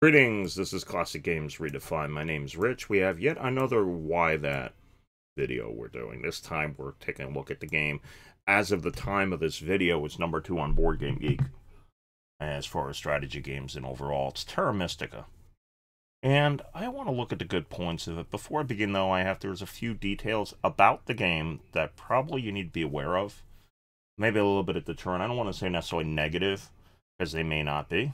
Greetings, this is Classic Games Redefined. My name's Rich. We have yet another Why That video we're doing. This time we're taking a look at the game. As of the time of this video, it's number 2 on Board Game Geek. As far as strategy games and overall, it's Terra Mystica. And I want to look at the good points of it. Before I begin though, there's a few details about the game that probably you need to be aware of. Maybe a little bit of deterrent. I don't want to say necessarily negative, because they may not be.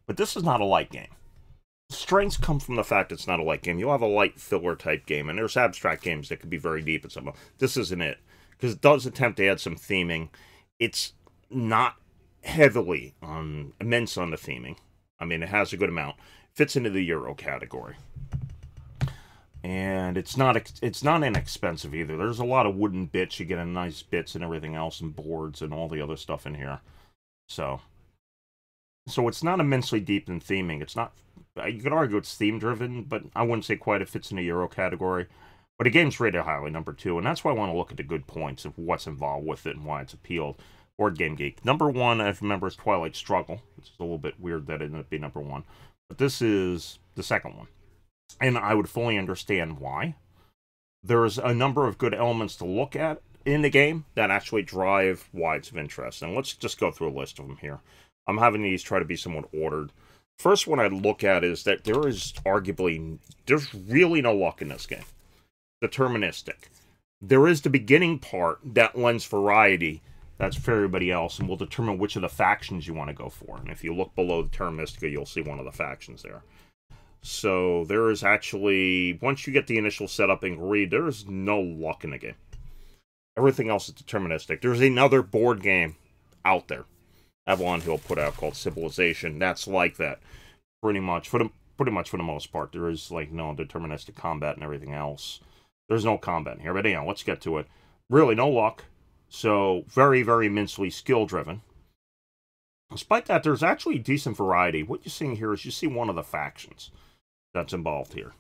But this is not a light game. Strengths come from the fact it's not a light game. You'll have a light filler type game, and there's abstract games that could be very deep at some level. This isn't it, because it does attempt to add some theming. It's not heavily immense on the theming. I mean, it has a good amount. Fits into the Euro category. And it's not inexpensive either. There's a lot of wooden bits. You get a nice bits and everything else, and boards and all the other stuff in here. So it's not immensely deep in theming. It's not, you could argue it's theme-driven, but I wouldn't say quite it fits in the Euro category. But the game's rated highly, number 2, and that's why I want to look at the good points of what's involved with it and why it's appealed. Board Game Geek. Number 1, I remember, is Twilight Struggle, which is a little bit weird that it ended up being number 1. But this is the second one. And I would fully understand why. There's a number of good elements to look at in the game that actually drive why it's of interest. And let's just go through a list of them here. I'm having these try to be somewhat ordered. First one I'd look at is that there's really no luck in this game. Deterministic. There is the beginning part that lends variety. That's for everybody else, and will determine which of the factions you want to go for. And if you look below the Terra Mystica, you'll see one of the factions there. So there is actually, once you get the initial setup and greed, there is no luck in the game. Everything else is deterministic. There's another board game out there Avalon Hill put out called Civilization. That's like that, pretty much for the most part. There is like no deterministic combat and everything else. There's no combat in here, but anyhow, let's get to it. Really, no luck. So very, very immensely skill driven. Despite that, there's actually decent variety. What you're seeing here is you see one of the factions that's involved here,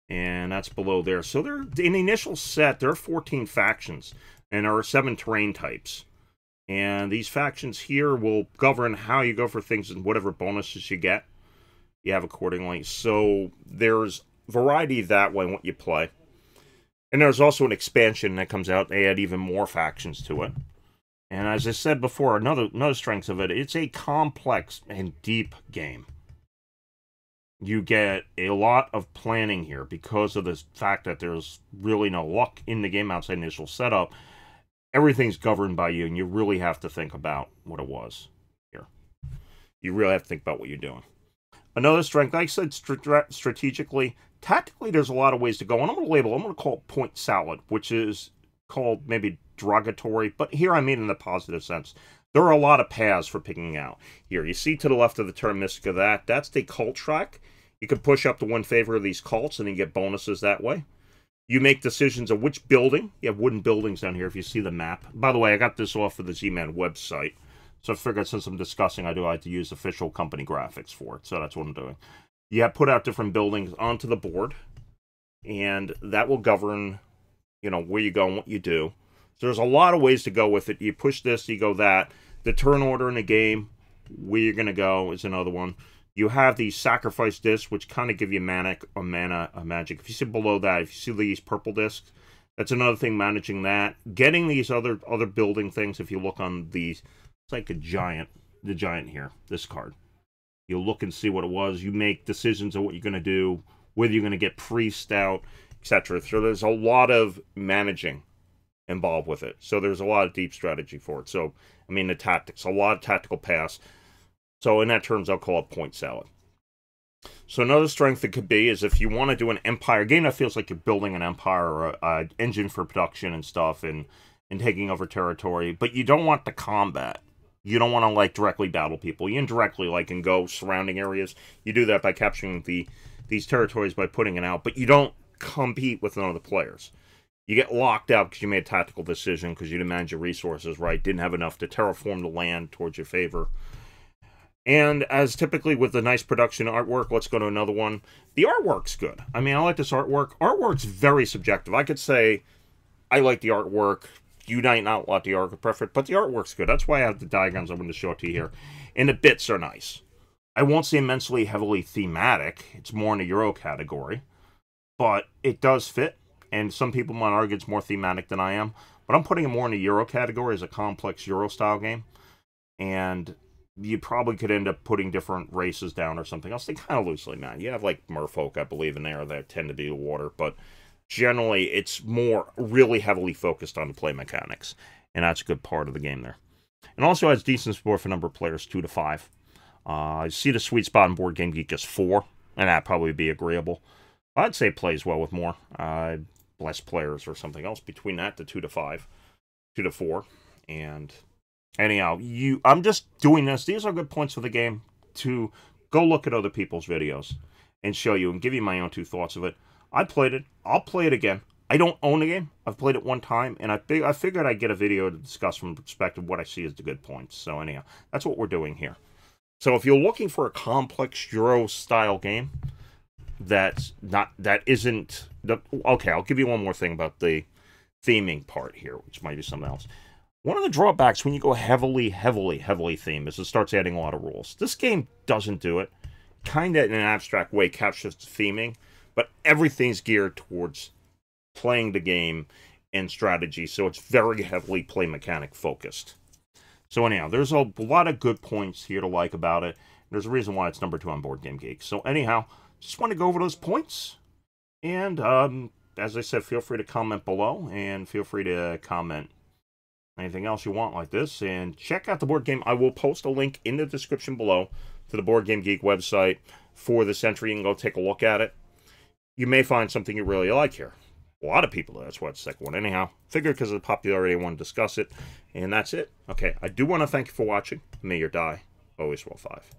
and that's below there. So there, in the initial set, there are 14 factions, and there are 7 terrain types. And these factions here will govern how you go for things and whatever bonuses you get, you have accordingly. So there's variety that way in what you play. And there's also an expansion that comes out. They add even more factions to it. And as I said before, another strength of it, it's a complex and deep game. You get a lot of planning here because of the fact that there's really no luck in the game outside initial setup. Everything's governed by you, and you really have to think about what it was here. You really have to think about what you're doing. Another strength, like I said, strategically, tactically, there's a lot of ways to go. And I'm going to call it point salad, which is called maybe derogatory, but here I mean in the positive sense. There are a lot of paths for picking out. Here, you see to the left of the Terra Mystica that's the cult track. You can push up to one favor of these cults, and you get bonuses that way. You make decisions of which building. You have wooden buildings down here if you see the map. By the way, I got this off of the Z-Man website. So I figured since I'm discussing, I like to use official company graphics for it. So that's what I'm doing. You have put out different buildings onto the board. And that will govern, where you go and what you do. So there's a lot of ways to go with it. You push this, you go that. The turn order in the game, where you're going to go is another one. You have these sacrifice discs, which kind of give you magic. If you see below that, if you see these purple discs, that's another thing, managing that. Getting these other building things, if you look on these, it's like the giant here, this card. You look and see what it was. You make decisions of what you're going to do, whether you're going to get priest out, etc. So there's a lot of managing involved with it. So there's a lot of deep strategy for it. So, I mean, the tactics, a lot of tactical paths. So in that terms, I'll call it point salad. So another strength it could be is if you want to do an empire game that feels like you're building an empire or an engine for production and stuff and taking over territory, but you don't want the combat. You don't want to directly battle people. You indirectly can go surrounding areas. You do that by capturing these territories by putting it out, but you don't compete with none of the players. You get locked out because you made a tactical decision because you didn't manage your resources right, didn't have enough to terraform the land towards your favor. And as typically with the nice production artwork, let's go to another one. The artwork's good. I mean, I like this artwork. Artwork's very subjective. I could say I like the artwork. You might not like the artwork perfect, but the artwork's good. That's why I have the diagrams I'm going to show it to you here. And the bits are nice. I won't say immensely heavily thematic. It's more in the Euro category. But it does fit. And some people might argue it's more thematic than I am. But I'm putting it more in the Euro category as a complex Euro-style game. And you probably could end up putting different races down or something else. They kind of loosely, man. You have like merfolk, I believe, in there that tend to be the water. But generally, it's more really heavily focused on the play mechanics. And that's a good part of the game there. And also has decent support for number of players, 2 to 5. I see the sweet spot in Board Game Geek as 4, and that'd probably be agreeable. I'd say it plays well with more. Less players or something else. Between that, the 2 to 5, 2 to 4. And anyhow, I'm just doing this. These are good points for the game to go look at other people's videos and show you and give you my own 2 thoughts of it. I played it. I'll play it again. I don't own the game. I've played it one time, and I figured I'd get a video to discuss from the perspective of what I see as the good points. So anyhow, that's what we're doing here. So if you're looking for a complex Euro-style game isn't... Okay, I'll give you one more thing about the theming part here, which might be something else. One of the drawbacks when you go heavily theme is it starts adding a lot of rules. This game doesn't do it. Kind of in an abstract way captures the theming, but everything's geared towards playing the game and strategy, so it's very heavily play mechanic focused. So anyhow, there's a lot of good points here to like about it. There's a reason why it's number 2 on Board Game Geek. So anyhow, just want to go over those points. And as I said, feel free to comment below, and feel free to comment anything else you want like this. And check out the board game. I will post a link in the description below to the Board Game Geek website for this entry. You can go take a look at it. You may find something you really like here. A lot of people do. That's why it's the second one. Anyhow, figured because of the popularity, I want to discuss it. And that's it. Okay, I do want to thank you for watching. May your die always roll 5.